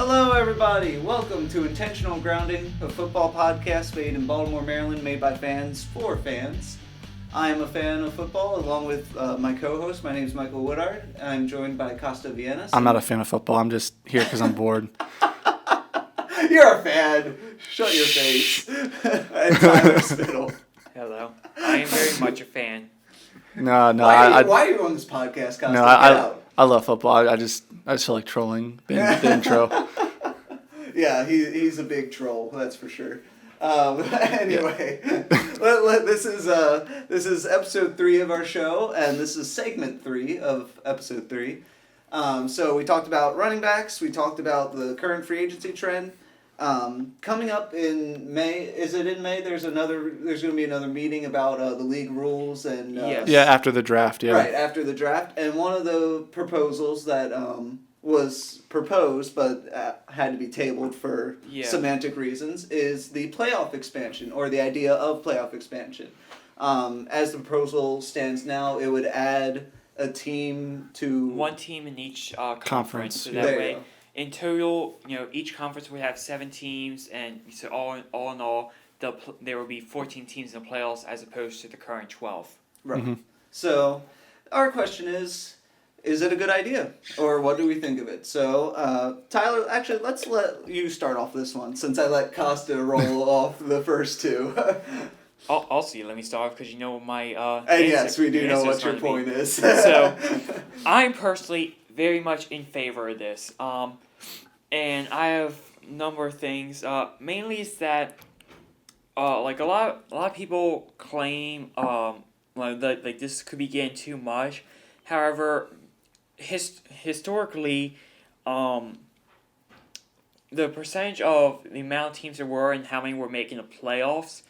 Hello, everybody. Welcome to Intentional Grounding, a football podcast made in Baltimore, Maryland, made by fans for fans. I am a fan of football, along with my co-host. My name is Michael Woodard. I'm joined by Costa Vienna. I'm not a fan of football. I'm just here because I'm bored. You're a fan. Shut your face. And Tyler Spittle. Hello. I am very much a fan. No. Why are you on this podcast, Costa? No, I love football. I just feel like trolling the intro. Yeah, he's a big troll. That's for sure. Anyway, this is episode 3 of our show, and this is segment 3 of episode 3. So we talked about running backs. We talked about the current free agency trend. Coming up in May, is it in May? There's going to be another meeting about the league rules and Yes. Yeah, after the draft. Yeah, right after the draft. And one of the proposals that was proposed but had to be tabled for semantic reasons is the playoff expansion, or the idea of playoff expansion. As the proposal stands now, it would add a team to one team in each conference. So Yeah. that way, in total, each conference would have 7 teams, and so all in all, there will be 14 teams in the playoffs as opposed to the current 12. Right. Mm-hmm. So our question is it a good idea, or what do we think of it? So Tyler, actually, let's let you start off this one since I let Costa roll off the first 2. Also, let me start off because you know my And yes, we do know what your point is. So, I'm personally very much in favor of this. And I have a number of things. Mainly is that, like a lot of people claim, like this could be getting too much. However, historically, the percentage of the amount of teams there were and how many were making the playoffs,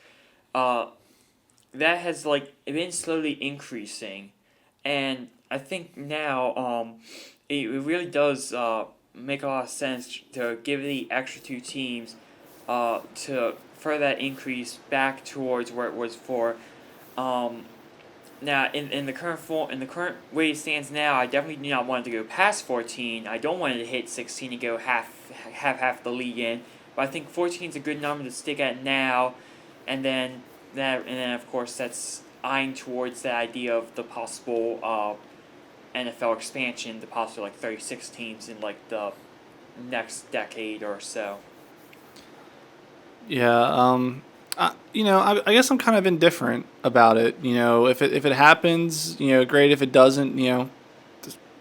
that has been slowly increasing, and I think now it really does make a lot of sense to give the extra 2 teams to further that increase back towards where it was for. Now in the current way it stands now, I definitely do not want it to go past 14. I don't want it to hit 16 and go half the league in, but I think 14 is a good number to stick at now, and then of course that's eyeing towards the idea of the possible NFL expansion, the possible 36 teams in the next decade or so. Yeah. I guess I'm kind of indifferent about it. If it happens, great. If it doesn't,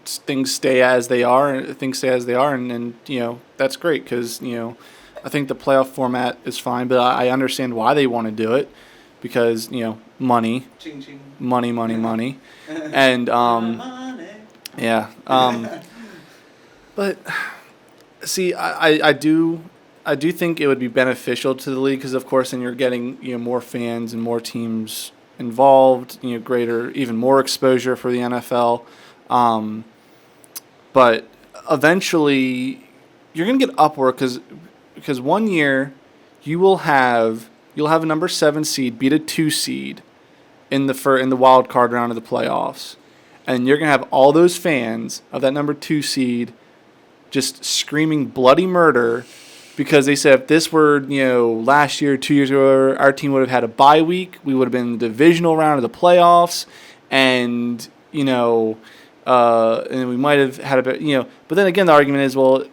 things stay as they are, and that's great because I think the playoff format is fine, but I understand why they want to do it because money, Ching, ching. money, and Money. yeah. But see, I do think it would be beneficial to the league because, of course, then you're getting more fans and more teams involved. Greater, even more exposure for the NFL. But eventually, you're gonna get upward because one year you'll have a number 7 seed beat a 2 seed in the wild card round of the playoffs, and you're gonna have all those fans of that number 2 seed just screaming bloody murder. Because they said if this were, last year, 2 years ago, our team would have had a bye week. We would have been in the divisional round of the playoffs, and and we might have had a bit, But then again, the argument is, well,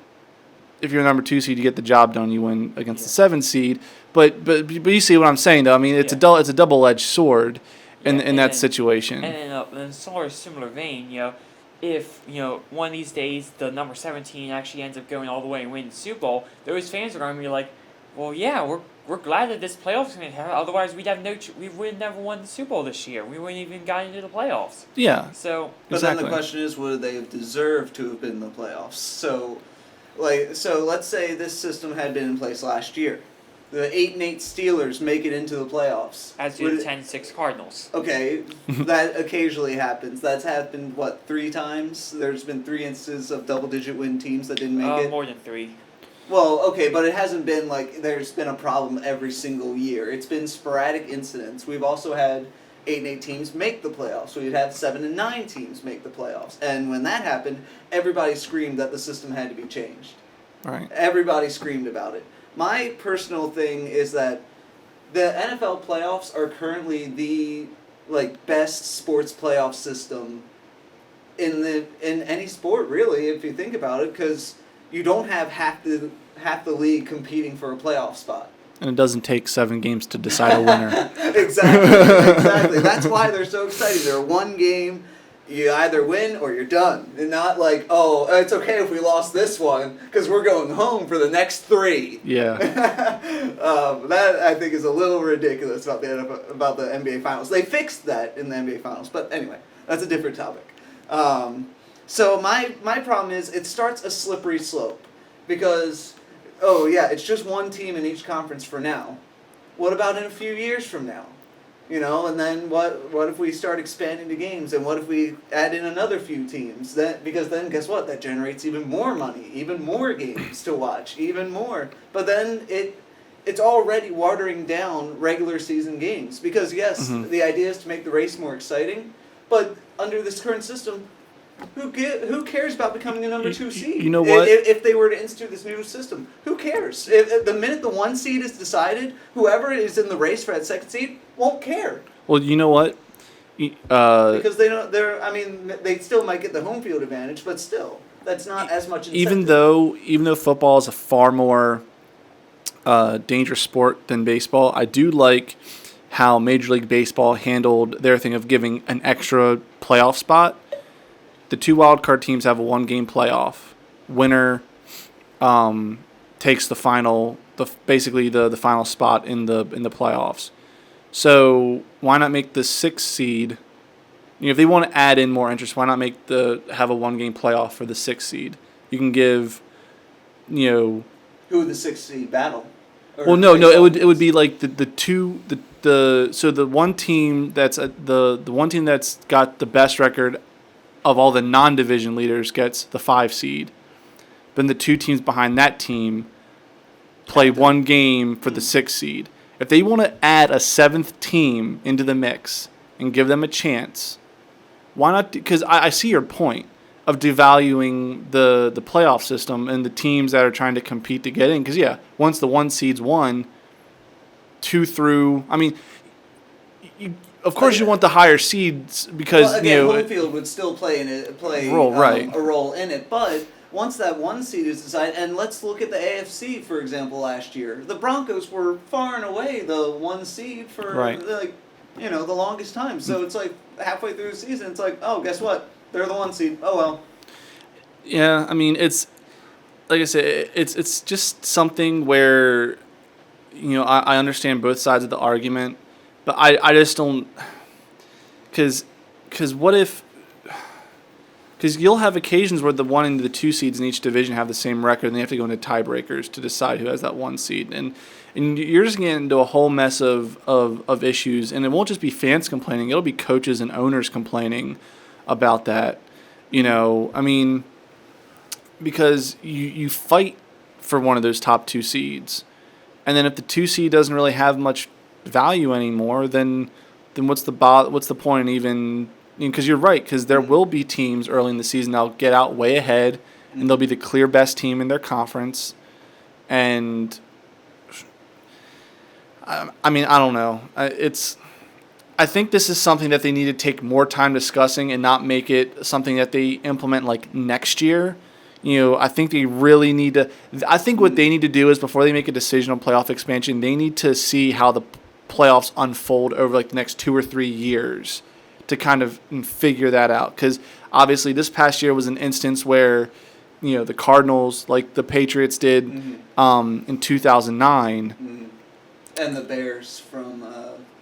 if you're a number 2 seed, you get the job done. You win against the 7 seed. But you see what I'm saying, though. I mean, it's a double-edged sword in that situation. And in a similar vein, if one of these days the number 17 actually ends up going all the way and winning the Super Bowl, those fans are going to be like, well, yeah, we're glad that this playoffs going to happen. Otherwise, we would have never won the Super Bowl this year. We wouldn't even gotten into the playoffs. Yeah. So. But exactly. then the question is, would they have deserved to have been in the playoffs? So let's say this system had been in place last year. The 8-8 Steelers make it into the playoffs. As do the 10-6 Cardinals. Okay, that occasionally happens. That's happened, 3 times? There's been 3 instances of double-digit win teams that didn't make it? More than 3. Well, okay, but it hasn't been there's been a problem every single year. It's been sporadic incidents. We've also had 8-8 teams make the playoffs. We'd have 7-9 teams make the playoffs. And when that happened, everybody screamed that the system had to be changed. Right. Everybody screamed about it. My personal thing is that the NFL playoffs are currently the best sports playoff system in any sport, really, if you think about it, because you don't have half the league competing for a playoff spot. And it doesn't take 7 games to decide a winner. Exactly. That's why they're so excited. They're one game. You either win or you're done. And not like, oh, it's okay if we lost this one because we're going home for the next 3. Yeah. That I think is a little ridiculous about the NBA Finals. They fixed that in the NBA Finals, but anyway, that's a different topic. So my problem is it starts a slippery slope because, oh yeah, it's just one team in each conference for now. What about in a few years from now? You know, and then what if we start expanding the games, and what if we add in another few teams? Because then guess what? That generates even more money, even more games to watch, even more. But then it's already watering down regular season games because yes, the idea is to make the race more exciting, but under this current system, who cares about becoming a number 2 seed? You know what? If they were to institute this new system, who cares? If the minute the 1 seed is decided, whoever is in the race for that 2nd seed won't care. Well, you know what? Because they don't. They still might get the home field advantage, but still, that's not as much incentive. Even though football is a far more dangerous sport than baseball, I do like how Major League Baseball handled their thing of giving an extra playoff spot. The 2 wildcard teams have a 1-game playoff. Winner takes the final, basically the final spot in the playoffs. So why not make the 6th seed? You know, if they want to add in more interest, why not have a 1-game playoff for the 6th seed? You can give, you know, who would the 6th seed battle? Well, no, it would be like so the one team that's the one team that's got the best record of all the non-division leaders gets the 5 seed. Then the 2 teams behind that team play 1 game for the 6 seed. If they want to add a 7th team into the mix and give them a chance, why not? Because I see your point of devaluing the playoff system and the teams that are trying to compete to get in. Because, yeah, once the 1 seed's won, 2 through... I mean... Of course, you want the higher seeds because home field would still play a role in it. But once that 1 seed is decided, and let's look at the AFC for example. Last year, the Broncos were far and away the 1 seed for the longest time. So it's like halfway through the season, it's like, oh, guess what? They're the 1 seed. Oh well. Yeah, I mean, it's like I said, it's just something where I understand both sides of the argument. But I just don't, because what if, because you'll have occasions where the 1 and the 2 seeds in each division have the same record, and they have to go into tiebreakers to decide who has that 1 seed, and you're just getting into a whole mess of issues, and it won't just be fans complaining; it'll be coaches and owners complaining about that. I mean, because you fight for one of those top 2 seeds, and then if the 2 seed doesn't really have much value anymore, then what's the point in even? Because you're right, because there will be teams early in the season that'll get out way ahead, and they'll be the clear best team in their conference. And I mean, I don't know. I think this is something that they need to take more time discussing and not make it something that they implement like next year. I think they really need to. I think what they need to do is before they make a decision on playoff expansion, they need to see how the playoffs unfold over like the next 2 or 3 years to kind of figure that out. Because obviously this past year was an instance where, the Cardinals, like the Patriots did in 2009. And the Bears from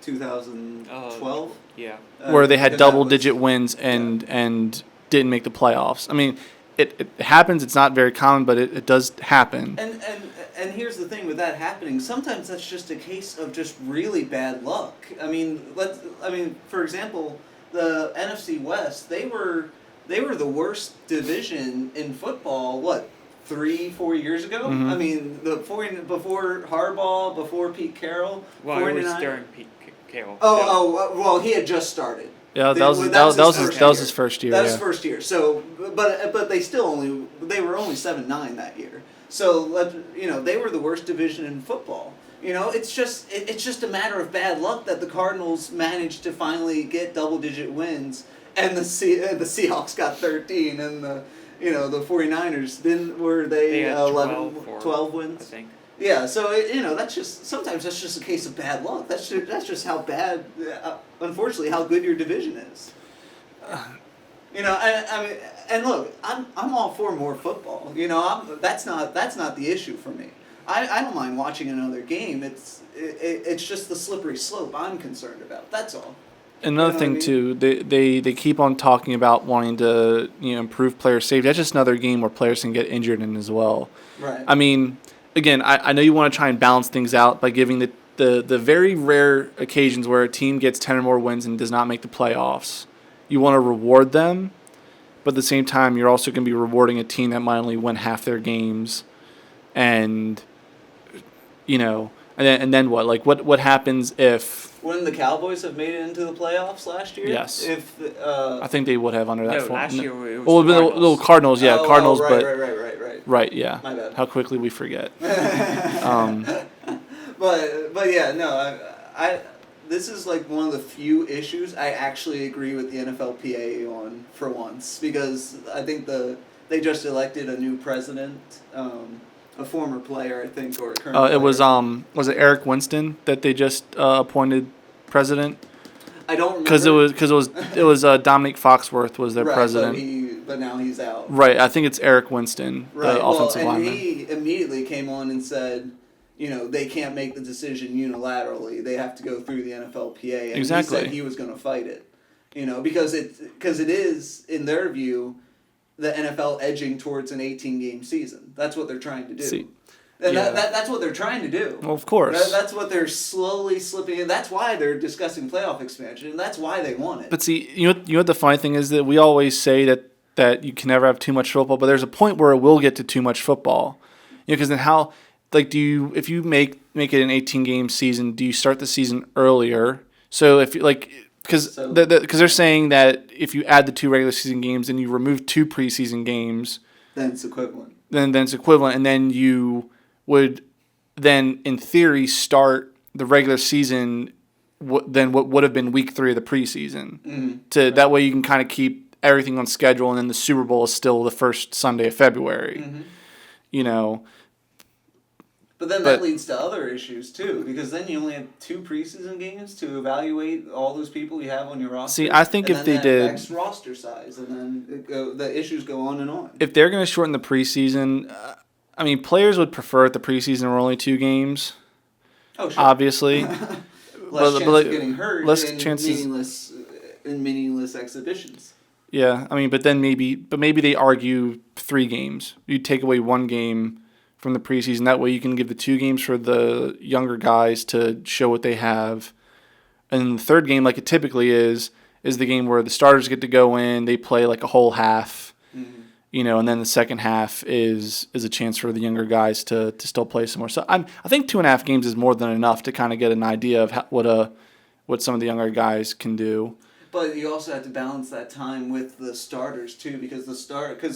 2012. Yeah. Where they had double-digit wins and didn't make the playoffs. I mean, it happens. It's not very common, but it does happen. And here's the thing with that happening. Sometimes that's just a case of just really bad luck. I mean, for example, the NFC West, they were the worst division in football. 3-4 years ago? I mean, before Harbaugh, before Pete Carroll. Well, it was during Pete Carroll. Well, he had just started. Yeah, that was his first year. That was his first year. So, but they were only 7-9 that year. So they were the worst division in football. It's just a matter of bad luck that the Cardinals managed to finally get double-digit wins, and the Seahawks got 13, and the 49ers They had 12 wins. I think. Yeah, so sometimes that's just a case of bad luck. That's just how bad, unfortunately, how good your division is. I mean, and look, I'm all for more football. That's not the issue for me. I don't mind watching another game. It's just the slippery slope I'm concerned about. That's all. Another thing too, they keep on talking about wanting to improve player safety. That's just another game where players can get injured in as well. Right. I mean, again, I know you want to try and balance things out by giving the very rare occasions where a team gets 10 or more wins and does not make the playoffs. You want to reward them, but at the same time, you're also going to be rewarding a team that might only win half their games, and and then what? Like what happens if? Wouldn't the Cowboys have made it into the playoffs last year? Yes. If I think they would have under that form. Last year it was the little Cardinals, yeah, Cardinals, right, but right. Right, yeah. My bad. How quickly we forget. But yeah, no, I this is like one of the few issues I actually agree with the NFLPA on for once, because I think they just elected a new president, a former player, I think, or a current player. It was it Eric Winston that they just appointed president? I don't remember. Because it was Dominique Foxworth was their president. But now he's out. Right, I think it's Eric Winston, right. the offensive lineman. And he immediately came on and said, they can't make the decision unilaterally. They have to go through the NFLPA. And exactly. He said he was going to fight it. Because it is, in their view, the NFL edging towards an 18-game season. That's what they're trying to do. See, and that's what they're trying to do. Well, of course. That's what they're slowly slipping in. That's why they're discussing playoff expansion, and that's why they want it. But see, you know what the funny thing is, that we always say that you can never have too much football, but there's a point where it will get to too much football. Because then how, if you make it an 18-game season, do you start the season earlier? So if because they're saying that if you add the 2 regular season games and you remove 2 preseason games, then it's equivalent. Then it's equivalent, and then you would then in theory start the regular season then what would have been week 3 of the preseason. Right. That way you can kind of keep everything on schedule, and then the Super Bowl is still the first Sunday of February. But then that leads to other issues too, because then you only have 2 preseason games to evaluate all those people you have on your roster. See, I think if they did, affects roster size, and then the issues go on and on. If they're going to shorten the preseason, players would prefer if the preseason were only 2 games. Oh, sure. Obviously, less chance of getting hurt. Less in chances meaningless exhibitions. Yeah, but maybe they argue 3 games. You take away 1 game from the preseason. That way you can give the 2 games for the younger guys to show what they have. And the 3rd game, like it typically is the game where the starters get to go in, they play like a whole half, and then the second half is a chance for the younger guys to still play some more. So I think 2.5 games is more than enough to kind of get an idea of what some of the younger guys can do. But you also have to balance that time with the starters too, because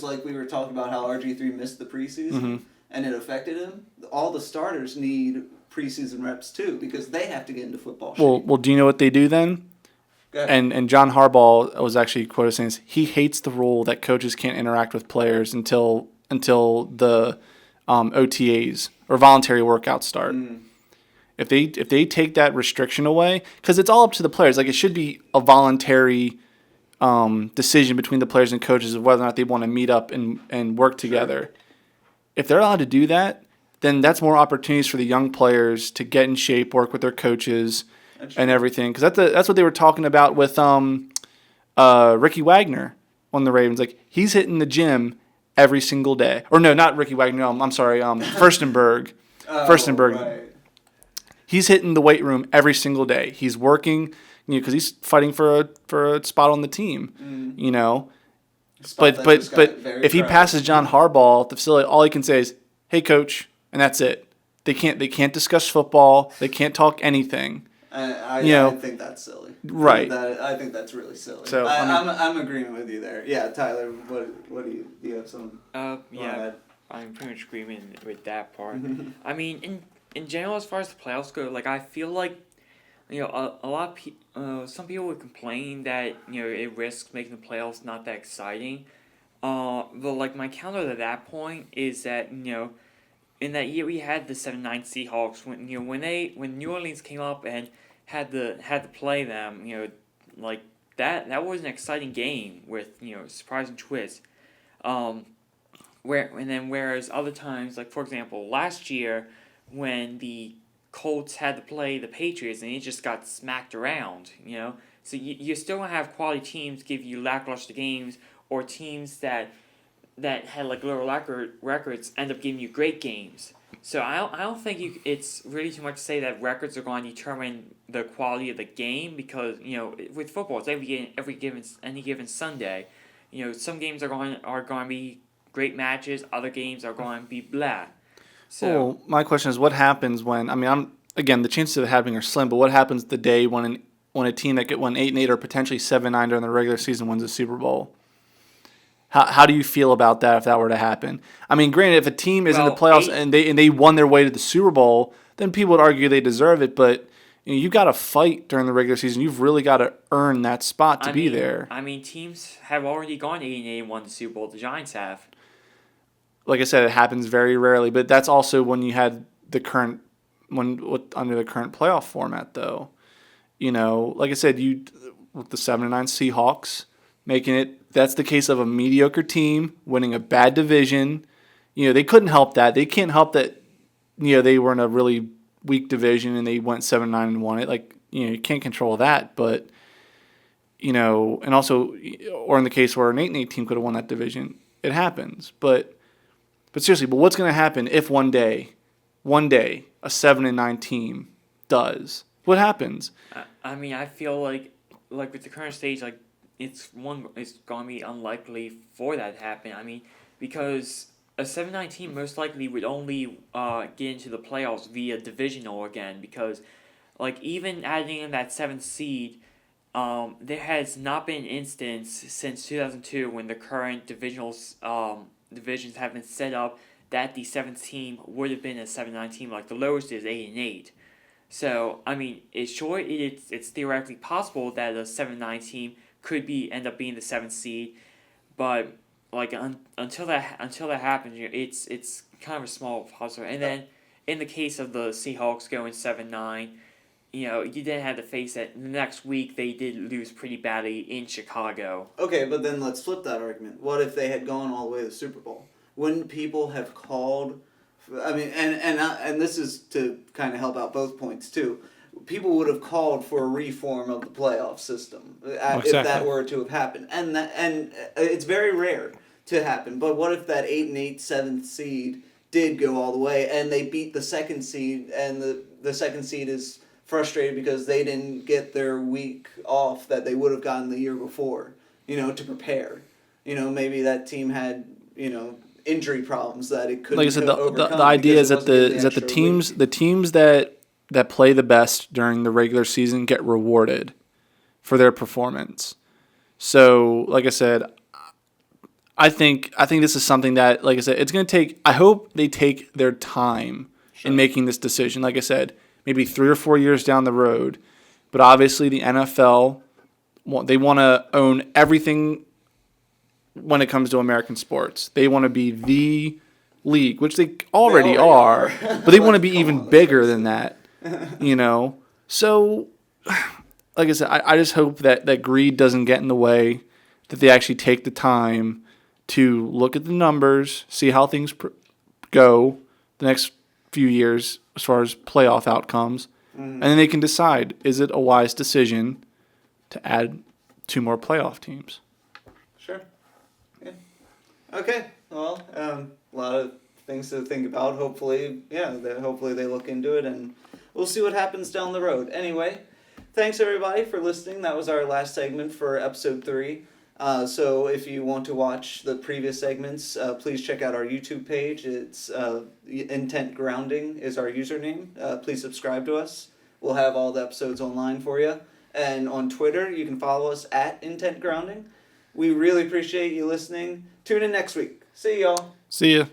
like we were talking about how RG3 missed the preseason. And it affected him. All the starters need preseason reps too, because they have to get into football shape. Well, do you know what they do then? Go ahead. And John Harbaugh was actually quoted saying this, he hates the rule that coaches can't interact with players until the OTAs or voluntary workouts start. If they take that restriction away, because it's all up to the players. Like, it should be a voluntary decision between the players and coaches of whether or not they want to meet up and work together. If they're allowed to do that, then that's more opportunities for the young players to get in shape, work with their coaches, and everything. Because that's what they were talking about with Ricky Wagner on the Ravens. Like, he's hitting the gym every single day. Or no, not Ricky Wagner. No, I'm sorry, Furstenberg. Furstenberg. Right. He's hitting the weight room every single day. He's working, because he's fighting for a spot on the team. But if he passes John Harbaugh at the facility, all he can say is, "Hey, coach," and that's it. They can't discuss football. They can't talk anything. I think that's silly. Right. I think that's really silly. So I'm agreeing with you there. Yeah, Tyler. What do you have some? Yeah. I'm pretty much agreeing with that part. I mean, in general, as far as the playoffs go, like I feel like a lot of some people would complain that it risks making the playoffs not that exciting. But like my counter to that point is that in that year we had the 7-9 Seahawks when New Orleans came up and had to play them like that was an exciting game with surprising twists. Whereas other times, like for example last year when the Colts had to play the Patriots and it just got smacked around, so you still gonna have quality teams give you lackluster games, or teams that had like lower records end up giving you great games. So I don't think it's really too much to say that records are going to determine the quality of the game, because with football it's any given Sunday. Some games are going to be great matches, other games are going to be blah. So Well, my question is, what happens when? I mean, again, the chances of it happening are slim. But what happens the day when a team that won 8-8 or potentially 7-9 during the regular season wins a Super Bowl? How do you feel about that if that were to happen? I mean, granted, if a team is in the playoffs and they won their way to the Super Bowl, then people would argue they deserve it. But you've got to fight during the regular season. You've really got to earn that spot to be there. I mean, teams have already gone 8-8 and won the Super Bowl. The Giants have. Like I said, it happens very rarely. But that's also when you had under the current playoff format, though. Like I said, with the 7-9 Seahawks making it. That's the case of a mediocre team winning a bad division. They couldn't help that. They can't help that. They were in a really weak division and they went 7-9 and won it. Like you can't control that. But and also, or in the case where an 8-8 team could have won that division, it happens. But seriously, what's going to happen if one day, a 7-9 team does? What happens? I mean, I feel like with the current stage, like it's going to be unlikely for that to happen. I mean, because a 7-9 team most likely would only get into the playoffs via divisional again, because like even adding in that 7th seed, there has not been an instance since 2002 when the current divisions have been set up that the 7th team would have been a 7-9 team. Like the lowest is 8-8. So I mean, it's theoretically possible that a 7-9 team could end up being the 7th seed, but like until that happens, it's kind of a small possibility. And then in the case of the Seahawks going 7-9, you then have to face that the next week they did lose pretty badly in Chicago. Okay, but then let's flip that argument. What if they had gone all the way to the Super Bowl? Wouldn't people have called? I mean, and this is to kind of help out both points too. People would have called for a reform of the playoff system if that were to have happened, and it's very rare to happen. But what if that 8-8 7th seed did go all the way and they beat the 2nd seed, and the 2nd seed is frustrated because they didn't get their week off that they would have gotten the year before, to prepare. Maybe that team had injury problems that it couldn't. Like I said, the idea is that the teams that play the best during the regular season get rewarded for their performance. So, like I said, I think this is something that, like I said, it's going to take. I hope they take their time in making this decision. Like I said, maybe 3 or 4 years down the road. But obviously, the NFL, they want to own everything when it comes to American sports. They want to be the league, which they already are, but they want to be even bigger than that. So, like I said, I just hope that greed doesn't get in the way, that they actually take the time to look at the numbers, see how things go the next few years as far as playoff outcomes, and then they can decide, is it a wise decision to add 2 more playoff teams? Sure. Yeah. Okay. Well, a lot of things to think about. Hopefully they look into it, and we'll see what happens down the road. Anyway, thanks everybody for listening. That was our last segment for episode 3. So if you want to watch the previous segments, please check out our YouTube page. It's Intent Grounding is our username. Please subscribe to us. We'll have all the episodes online for you. And on Twitter, you can follow us at Intent Grounding. We really appreciate you listening. Tune in next week. See y'all. See ya.